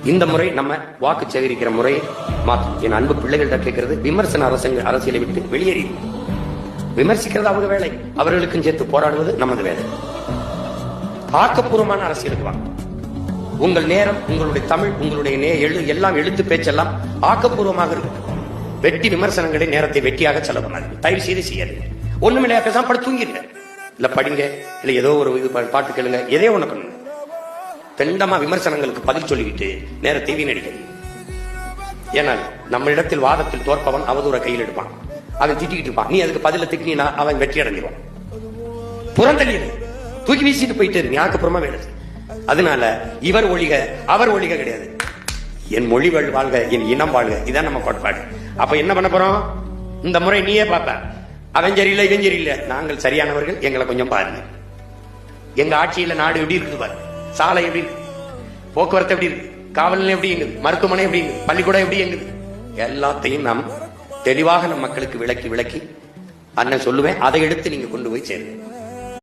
இந்த முறை நம்ம வாக்கு சேகரிக்கிற முறை மாற்றும். என் அன்பு பிள்ளைகள்கிட்ட கேட்கறது, விமர்சன அரசியலை விட்டு வெளியேறி விமர்சிக்கிறது அவங்க வேலை, அவர்களுக்கும் சேர்த்து போராடுவது நமது வேலை. ஆக்கப்பூர்வமான அரசியலுக்கு வாங்க. உங்கள் நேரம், உங்களுடைய தமிழ், உங்களுடைய எல்லாம் எழுத்து பேச்செல்லாம் ஆக்கப்பூர்வமாக இருக்கும். வெட்டி விமர்சனங்களை நேரத்தை வெட்டியாக செலவு பண்ணாது. தயவு செய்து செய்யாதீங்க. ஒண்ணுமில்லையா பேசாம படுத்து தூங்கிடுங்க, இல்ல படிங்க, இல்ல ஏதோ ஒரு இது பாட்டு கேளுங்க, எதே ஒண்ணு பண்ணுங்க. தெண்டமா விமர்சனங்களுக்கு பதில் சொல்லிக்கிட்டு நேரத்தை வீணடிக்கிறது. ஏனால் நம்ம இடத்தில் வாதத்தில் தோற்பவன் அவதூற கையில் எடுப்பான், அவன் திட்டிக்கிட்டு இருப்பான். நீ அதுக்கு பதில திட்டினா அவன் வெற்றி அடைஞ்சிருவான். புறந்தள்ளிடு, தூக்கி வீசிட்டு போயிட்டு நீ ஆக்கப்பூர்வமா வேலை. அதனால இவர் ஒழிக அவர் ஒழிக கிடையாது. என் மொழிகள் வாழ்க, என் இனம் வாழ்க, இதான் நம்ம கோட்பாடு. அப்ப என்ன பண்ண போறோம்? இந்த முறை நீயே பார்ப்ப, அவன் சரியில்லை இவன் சரியில்லை, நாங்கள் சரியானவர்கள், எங்களை கொஞ்சம் பாருங்க. எங்க ஆட்சியில நாடு எப்படி இருக்குது பாரு. சாலை எப்படி இருக்கு, போக்குவரத்து எப்படி இருக்கு, காவல் நிலையம் எப்படி இயங்குது, மருத்துவமனை எப்படி இயங்குது, பள்ளிக்கூடம் எப்படி இயங்குது, எல்லாத்தையும் நாம் தெளிவாக நம் மக்களுக்கு விளக்கி அண்ணன் சொல்லுவேன். அதை எடுத்து நீங்க கொண்டு போய் சேருங்க.